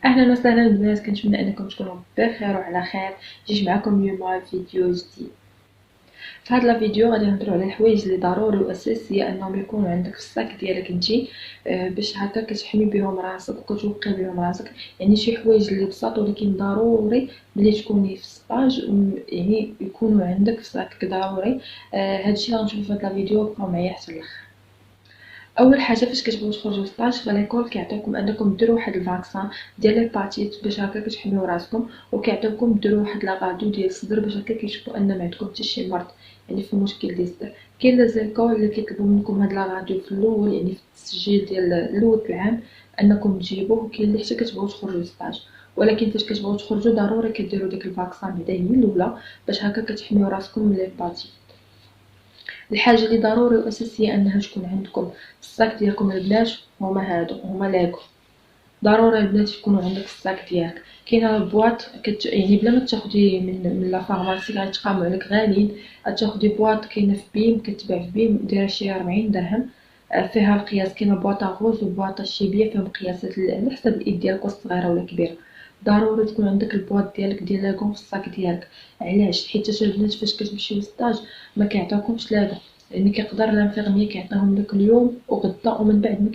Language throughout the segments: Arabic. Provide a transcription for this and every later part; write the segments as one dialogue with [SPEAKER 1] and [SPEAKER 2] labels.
[SPEAKER 1] اهلا وسهلا البنات، كنتمنى انكم تكونوا بخير وعلى خير. جيت معكم اليوم فيديو جديد. في هذا الفيديو غادي نهضروا على الحوايج اللي ضروري واساسيه انهم يكونوا عندك في الصاك ديالك انتي، باش هكا كتحمي بهم راسك وكتوقي بهم راسك. يعني شي حوايج اللي بساط ولكن ضروري ملي تكوني في السطاج، يعني يكونوا عندك في صاكك ضروري. هادشي غنشوفو في هذا الفيديو، بقاو معايا حتى الاخر. اول حاجه فاش كتبغيو تخرجوا ستاج في ليكول كيعطيوكم انكم ديروا واحد الفاكسان ديال ليباتيت باش هكا كتحميو راسكم، وكيعطيوكم ديروا واحد لاغادو ديال الصدر باش هكا كيشوفوا ان ما عندكم حتى شي مرض، يعني في مشكل ديال الصدر. كاين لي زيكول اللي كيطلبوا منكم هاد لاغادو في الاول، يعني في التسجيل ديال الاول العام انكم تجيبوه، وكاين اللي حتى كتبغيو تخرجوا ستاج، ولكن فاش كتبغيو تخرجوا ضروري كديروا ديك الفاكسان بعدا هي الاولى باش هكا كتحميو راسكم من ليباتيت. الحاجه اللي ضروري واساسيه انها تكون عندكم في الصاك ديالكم البنات هما لاكو. ضروري البنات يكونوا عندك في الصاك ديالك. كاينه بواط يعني بلا ما تاخدي من لا فارماسي غيتقاموا عليك غاليين. تاخدي بواط كاينه في بيم، كتباع في بيم، دايره شي 40 درهم. فيها القياس، كاينه بواطه غوز وبواطه شيبيه فيهم قياسات على حسب الايد ديالك، واش صغيره ولا كبيره. ضروري تكون عندك البواط ديالك ديال لاكون في الصاك ديالك. علاش؟ حيت البنات فاش كتمشيو ستاج ما كيعطيوكمش لاكون، لان كيقدر لانفيرمي كيعطيهم لك اليوم وغدا ومن بعد ما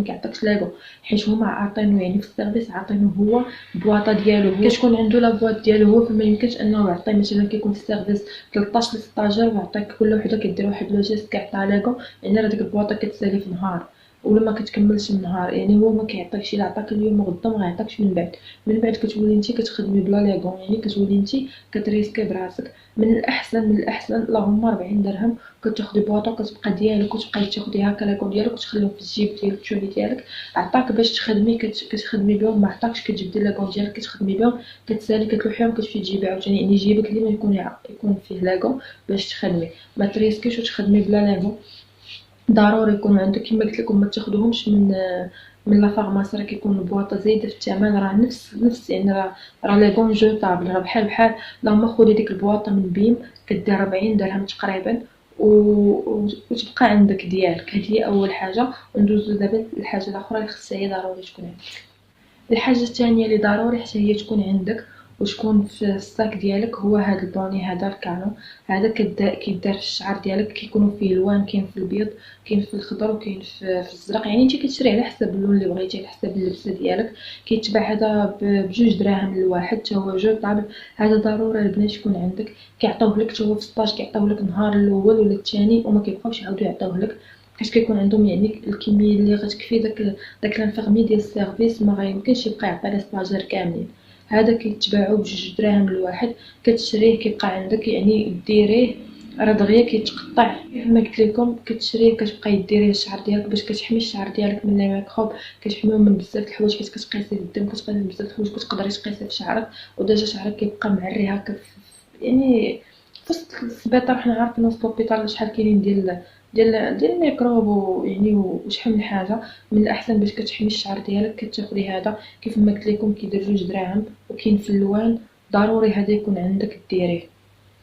[SPEAKER 1] كيعطيكش لاكون، حيت هما عاطينو يعني في السيرفيس عاطينو هو بواطه ديالو هو، كتكون عنده لا بواط ديالو هو، فما يمكنش انه يعطي مثلا كيكون في السيرفيس 13 ستاجر ويعطيك كل وحده كدير واحد لو جيست كيعطيها لاكون، يعني راه ديك البواطه كتسالي في نهار ولا ما كتكملش النهار. يعني هو ما كيعطيكش، الا عطاك اليوم وغدا ما غيعطيكش من بعد. من بعد كتولي انت كتخدمي بلا لاكون، يعني كتولي انت كتريسكي براسك. من الاحسن اللهم 40 درهم كتاخدي بواطه وكتبقى ديالك، وتبقاي تاخدي هكا لاكون ديالك وتخليهم في الجيب ديال التولي ديالك. عطاك باش تخدمي كتخدمي بهم، ما عطاكش كتجبدي لاكون ديالك كتخدمي بهم، كتسالي كتلوحيهم كتمشي تجيبي عاوتاني. يعني جيبك ديما يكون فيه لاكون باش تخدمي، ما تريسكيش وتخدمي بلا لاكون. ضروري يكون عندك كما قلت لكم، ما تاخذوهمش من لا فارماسي، راه كيكون البواطه زايده في الثمن، راه نفس يعني راه لي بون جوطابل، راه بحال اللهم خذي ديك البواطه من بيم كدير 40 درهم تقريبا وتبقى عندك ديالك. هذه هي اول حاجه. وندوزو دابا الحاجه الاخرى اللي خصها هي ضروري تكون عندك. الحاجه الثانيه اللي ضروري حتى هي تكون عندك وتكون في الصاك ديالك هو هذا البوني، هذا الكالون. هذا كيدار في الشعر ديالك، كيكونوا فيه الوان، كاين في الابيض، كاين في الخضر، وكاين في الزرق. يعني انت كتشري على حسب اللون اللي بغيتي، على حسب اللبسه ديالك. كيتباع هذا بجوج دراهم الواحد، حتى هو جو طابل. هذا ضروري البنات يكون عندك. كيعطيوه لك حتى هو في السطاج، كيعطيوه لك النهار الاول ولا الثاني وما كيبقاوش يعاودوا يعطيوه لك، حيت كيكون عندهم يعني الكميه اللي غتكفي داك لانفيرمي ديال السيرفيس، ما غيمكنش يبقى يعطي لي ستاجير كاملين. هذا كيتباعو بجوج دراهم الواحد، كتشريه كيبقى عندك يعني ديريه، راه دغيا كيتقطع كما قلت لكم. كتشريه كتبقاي ديريه الشعر ديالك باش كتحمي الشعر ديالك من لي ميكروب، كتحميو من بزاف د الحوايج، حيت كتقيسي في الدم، كتقيسي بزاف د الحوايج كتقدري تقيسي في شعرك. وديجا شعرك كيبقى معري هكا يعني في وسط السبيطار. حنا عارفين وسط لوبيتال شحال كاينين ديال الميكروب ويعني وشحال من حاجه. من الاحسن باش كتحمي الشعر ديالك كتاخدي هذا كيف ما قلت لكم، كيدير جوج دراهم وكاين في اللوان. ضروري هذا يكون عندك ديريه،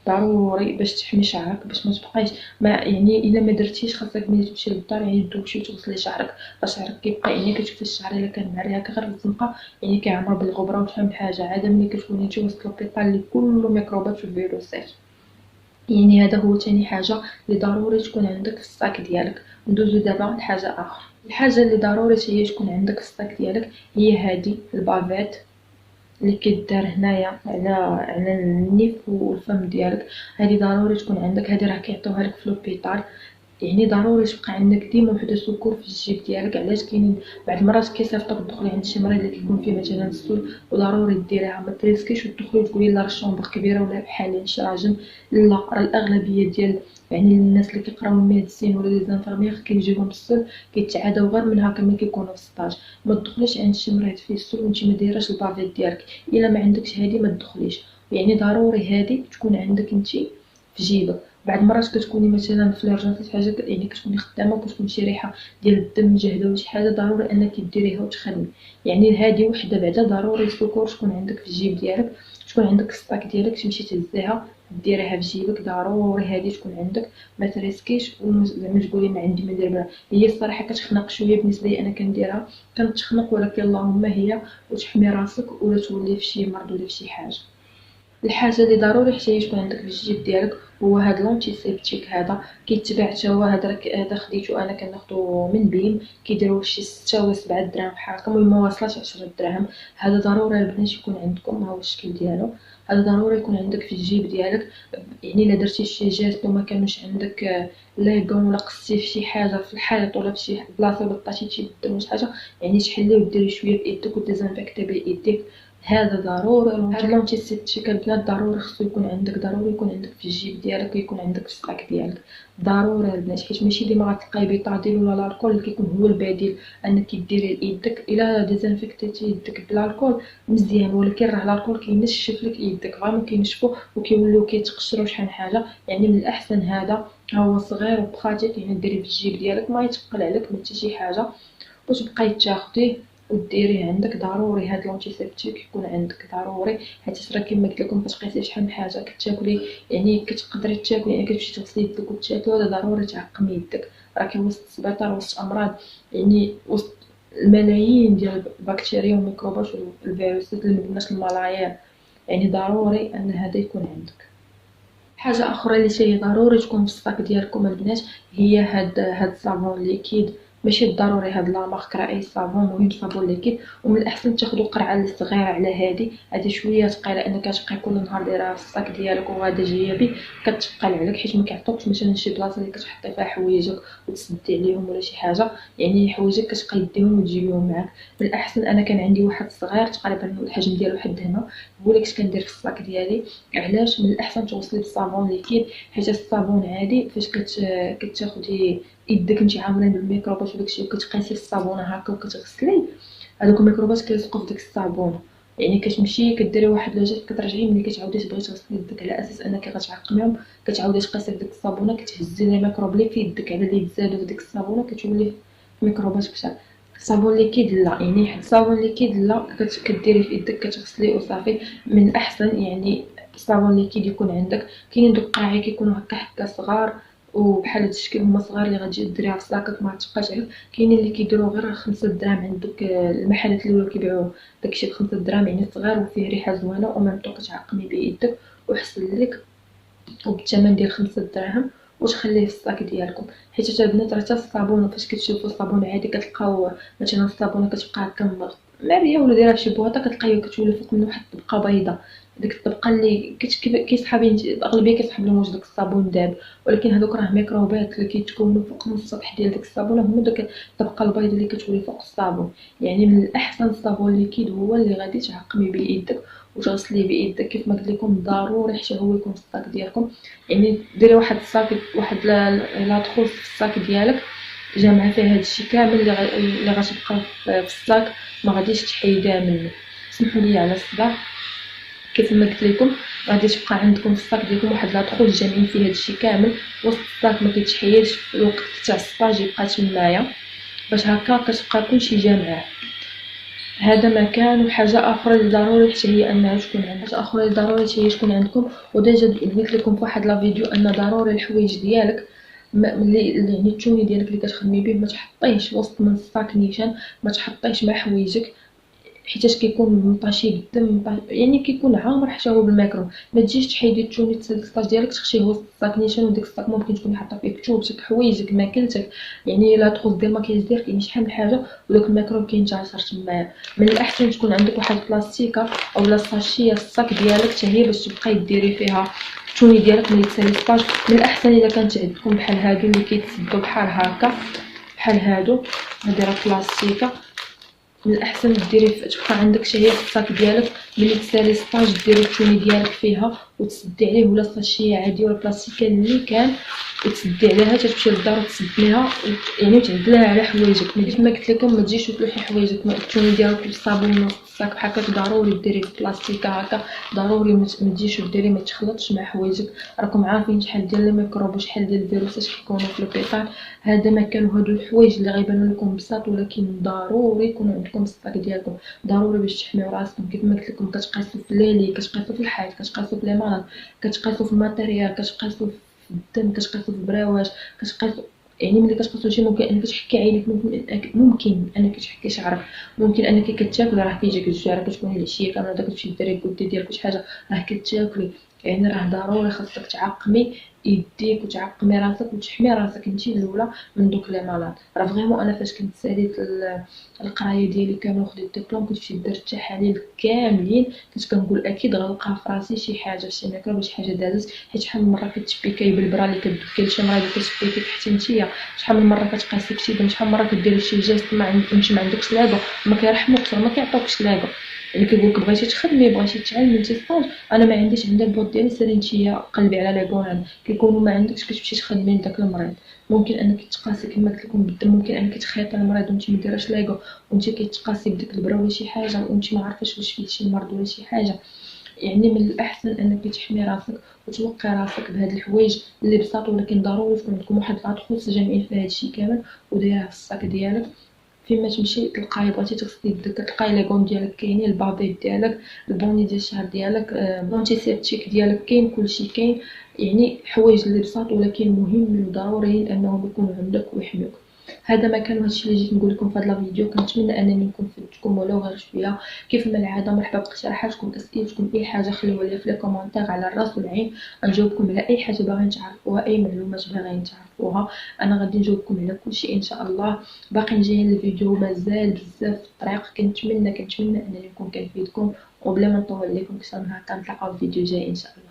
[SPEAKER 1] ضروري باش تحمي شعرك، باش ما تبقايش ما يعني الا ما درتيش خاصك ملي تمشي للدار يعني تدوشي وتغسلي شعرك. شعرك كيبقى يعني كتشوفي الشعر الا كان معري هكا غير الزنقه، يعني كيعمر بالغبره وشحال من حاجه. عاده ملي كتكوني انت وسط لوبيطال اللي كله ميكروبات وفيروسات. يعني هذا هو تاني حاجة اللي ضروري تكون عندك في الصاك ديالك. ندوزو دابا لحاجة أخرى. الحاجة اللي ضروري هي تكون عندك في الصاك ديالك هي هذه البافيت اللي كيدار هنايا على النيف والفم ديالك. هذه ضروري تكون عندك، هذه راه كيعطيوها لك في لوبيطال. يعني ضروري تبقى عندك ديما وحده سكر في الجيب ديالك. علاش؟ كاينين بعض المرات كيصيفطوك تدخلي عند شي مريض اللي كيكون فيه مثلا السل، وضروري ديريها، ما تريسكيش وتدخلي وتقولي لا راه الشومبر كبيره ولا بحال شراجم. لا، راه الاغلبيه ديال يعني الناس اللي كيقراو الميديسين ولا لي زانفيرميير كيجيبهم السل كيتعاداو غير من هكا ملي كيكونوا في ستاج. ما تدخليش عند شي مريض فيه السل وانت ما دايراش البافيت ديالك، الا ما عندكش هذه ما تدخليش. يعني ضروري هذه تكون عندك انت في جيبك. بعض المرات كتكوني مثلا في لارجونسيس حاجه يعني كتكوني خدامه وكتكون شي ريحه ديال الدم جاهده ولا شي حاجه، ضروري انك ديريها وتخدمي. يعني هذه وحده بعدا ضروري السكور تكون عندك في الجيب ديالك، تكون عندك الصاك ديالك تمشي تهزيها ديريها في جيبك، ضروري هذه تكون عندك، ما تريسكيش زعما تقولي ما عندي ما ندير بها. هي الصراحه كتخنق شويه بالنسبه لي، انا كنديرها كنتخنق، ولكن اللهم هي وتحمي راسك ولا تولي في شي مرض ولا في شي حاجه. الحاجه اللي ضروري حتى هي تكون عندك في الجيب ديالك هو هاد لونتيسيبتيك. هذا كيتباع حتى هو، هذا خديته انا كناخذو من بيم، كيديروه شي 6 ولا 7 دراهم بحال هكا، المهم ما واصلاش 10 دراهم. هذا ضروري البنات يكون عندكم، ها هو الشكل ديالو. هذا ضروري يكون عندك في الجيب ديالك، يعني الا درتي شي جيست وما كانوش عندك لايكون ولا قصتي في شي حاجه في الحيط ولا في شي بلاصه ولا طاحتي شي بالدم ولا شي حاجه، يعني تحليه وديري شويه بايدك وديزانفيكتي بايديك. هذا ضروري. هاد لونتيسيبتيك البنات ضروري خصو يكون عندك، ضروري يكون عندك في الجيب ديالك ويكون عندك في الصاك ديالك، ضروري البنات، حيت ماشي ديما غتلقاي بيطاديل ولا الكحول اللي كيكون هو البديل انك ديري ليدك. الا ديزانفيكتيتي يدك بالالكول مزيان، ولكن راه الكحول كينشف لك يدك، فريمون كينشفو وكيوليو كيتقشروا شحال من حاجه. يعني من الاحسن هذا هو صغير وبخاتيك، يعني ديريه في الجيب ديالك ما يتقل عليك ما حتى شي حاجه، وتبقاي تاخديه وديريه عندك. ضروري هاد لونتيسيبتيك يكون عندك ضروري، حيت راه كما قلت لكم كتقيسي شحال من حاجه كتاكلي، يعني كتقدري تاكلي، يعني كتمشي تغسلي يدك وتاكلي، هذا ضروري تعقمي يدك. راكي وسط السبيطار وسط امراض، يعني وسط الملايين ديال البكتيريا والميكروبات والفيروسات اللي مبناش الملايير، يعني ضروري ان هذا يكون عندك. حاجه اخرى اللي هي ضروري تكون في الصاك ديالكم البنات هي هاد الصابون ليكيد. ماشي بالضروري هاد لا مارك، راه اي صابون، مهم صابون ليكيد. ومن الاحسن تاخذوا قرعه اللي صغيره على هادي شويه ثقيله، انك كتبقاي كل نهار دايرها في الصاك ديالك وغادا جايه بيه كتثقل عليك، حيت ما كيعطوكش مثلا شي بلاصه اللي كتحطي فيها حوايجك وتسدي عليهم ولا شي حاجه، يعني حوايجك كتبقاي ديهم وتجيبيهم معاك. من الاحسن انا كان عندي واحد صغير تقريبا الحجم ديالو حد هنا، هو اللي كنت كندير في الصاك ديالي. علاش؟ من الاحسن توصلي بالصابون ليكيد، حيت الصابون عادي فاش كتاخدي يدك انت عامرين بالميكروبات وداكشي وكتقيسي الصابونه هكا وكتغسلي، هذوك الميكروبات كيلصقوا في ديك الصابونه، يعني كتمشي كديري واحد لوجيست كترجعي ملي كتعاودي تبغي تغسلي يدك على اساس انك غتعقميهم، كتعاودي تقيسي في ديك الصابونه، كتهزي لي ميكروب اللي في يدك على اللي تزادوا في ديك الصابونه كتولي ميكروبات كثر. الصابون ليكيد لا، يعني حيت الصابون ليكيد لا كديري في يدك كتغسلي وصافي. من الاحسن يعني الصابون ليكيد يكون عندك. كاينين دوك القراعي كيكونوا هكا صغار وبحال هاد الشكل، هما صغار اللي غتجي ديريها في صاكك ما تبقاش عليك. كاينين اللي كيديروا غير 5 دراهم عند دوك المحلات اللي ولاو كيبيعوا داكشي ب 5 دراهم، يعني صغير وفيه ريحه زوينه وميم طو كتعقمي بيدك وحسن لك وبالثمن ديال 5 دراهم، وتخليه في الصاك ديالكم. حيت حتى البنات راه حتى الصابون فاش كتشوفوا الصابون عادي كتلقاو مثلا الصابونه كتبقى هكا مريه ولا دايره في شي بواطه كتلقايو كتولي فوق منه واحد الطبقه بيضاء، ديك الطبقه اللي كيسحب الاغلبيه كيسحب لهم واش داك الصابون داب، ولكن هذوك راه ميكروبات اللي كيتكونوا فوق من السطح ديال ديك الصابونه، هما داك الطبقه البيضاء اللي كتولي فوق الصابون. يعني من الاحسن الصابون ليكيد هو اللي غادي تعقمي بيدك وتغسلي بيدك كيف ما قلت لكم، ضروري حتى هو يكون في الصاك ديالكم. يعني ديري واحد الصاك، واحد لا تخوص في الصاك ديالك جامعه فيها هادشي كامل اللي غتبقى في الصاك، ما غاديش تحيدها منه. سمحوا لي على الصداع. كيف ما قلت لكم غادي تبقى عندكم في الصاك ديالكم واحد لا تخوص جامعين فيه هادشي كامل، وسط الصاك ما كيتحيدش في الوقت تاع السطاج يبقى تمايا، باش هكا كتبقى كلشي جامعه. هذا مكان. وحاجه اخرى اللي ضروري حتى هي انها تكون عندك، حاجه اخرى اللي ضروري حتى هي تكون عندكم، وديجا قلت لكم في واحد لا فيديو ان ضروري الحوايج ديالك اللي يعني التوني ديالك اللي كتخدمي به ما تحطيهش وسط من الصاك نيشان، ما تحطيهش مع حوايجك حيتاش كيكون مطاشي بالدم، يعني كيكون عامر حتى هو بالميكرو. ما تجيش تحيدي التوني تسالي الصاج ديالك تخشيه وسط الصاك نيشان، وديك الصاك ممكن تكوني حاطه فيه كتوبتك حوايجك ماكلتك، يعني لا تخص ديال الماكياج ديالك، يعني شحال من حاجه وداك الميكروب كينتشر تمايا. من الاحسن تكون عندك واحد البلاستيكه او لا ساشيه الصاك ديالك حتى هي باش تبقاي ديري فيها التوني ديالك ملي تسالي الصاج. من الاحسن الا كانت عندكم بحال هادو اللي كيتسدوا بحال هكا، بحال هادو، هادي راه بلاستيكه، من الاحسن ديري تبقى عندك حتى هي في الصاك ديالك ملي تسالي الصاج ديري التوني ديالك فيها وتسدي عليه، ولا ساشيه عاديه ولا بلاستيكيه اللي كان وتسدي عليها تمشي للدار وتسديها، يعني وتعدليها على حوايجك. كما قلت لكم ما تجيش وتلوحي حوايجك التوني ديالك بالصابون وسط الصاك بحال هكا، ضروري ديري في بلاستيكه هكا، ضروري ما تجيش وديري ما تخلطش مع حوايجك. راكم عارفين شحال ديال الميكروب وشحال ديال الفيروسات كيكونوا في البيطار. هذا ما كانوا هادو الحوايج اللي غيبانوا لكم بساط، ولكن ضروري يكونوا عندكم في الصاك ديالكم، ضروري باش تحميو راسكم. كيف ما قلت لكم كتقيسوا في الليلي، كتقيسوا في الحيط، كتقيسوا في لي الطوال، كتقاسو في الماتيريال، كتقاسو في الدم، كتقاسو في البراواج، كتقاسو يعني ملي كتقاسو شي ممكن انك تحكي عينك، ممكن انك تحكي شعرك، ممكن انك كتاكل راه كيجيك الجوع، راه كتكوني العشيه كامله داك كتمشي ديري كودي ديالك شي حاجه راه كتاكلي. يعني راه ضروري خاصك تعقمي يديك وتعقمي راسك وتحمي راسك انتي الاولى من دوك لي مرض. راه فريمون انا فاش كنت ساليت القرايه ديالي كامله وخديت الدبلوم كنت مشيت درت التحاليل كاملين، كنت كنقول اكيد غنلقى في راسي شي حاجه، شي ميكروب ولا شي حاجه دازت، حيت شحال من مره كتشبيكاي بالبرا اللي كدكي لشي مريض كتشبيكيك حتى نتيا، شحال من مره كتقاسيك شي دم، شحال من مره كديري شي جيست ما عندكش لاغو، ما كيرحموكش ما كيعطوكش لاغو، يعني كيقولك بغيتي تخدمي بغيتي تعلمي انت ستاج، انا ما عنديش عندي البوط ديالي سيري نتيا قلبي على لاكون، كيكونوا ما عندكش كتمشي تخدمي لداك المريض. ممكن انك تقاسي كما قلت لكم بالدم، ممكن انك تخيطي المريض وانت ما دايراش لاغو وانت كتقاسي بديك البرا ولا شي حاجه وانت ما عارفاش واش فيه شي مرض ولا شي حاجه. يعني من الاحسن انك تحمي راسك وتوقي راسك بهاد الحوايج اللي بساط، ولكن ضروري يكون عندكم واحد الادخوص جامعين في هادشي كامل ودايره في الصاك ديالك. فين ما تمشي تلقاي بغيتي تغسلي يدك تلقاي لي غون ديالك كاينين، البابيط ديالك، البوني ديال الشعر ديالك، لونتيسيبتيك ديالك كاين، كلشي كاين. يعني حوايج اللي بساط ولكن مهم وضروري انهم يكونوا عندك ويحميوك. هذا ما كان هادشي اللي جيت نقول لكم في هذا الفيديو، كنتمنى انني نكون فدتكم ولو غير شويه. كيف ما العاده مرحبا باقتراحاتكم، اسئلتكم، اي حاجه خليوها لي في لي كومونتير على الراس والعين، نجاوبكم على اي حاجه باغيين تعرفوها، اي معلومات باغيين تعرفوها انا غادي نجاوبكم على كل شيء ان شاء الله. باقي جايين الفيديو مازال بزاف في الطريق، كنتمنى انني نكون كنفيدكم، وبلا ما نطول عليكم اكثر من هكا نتلاقاو في فيديو جاي ان شاء الله.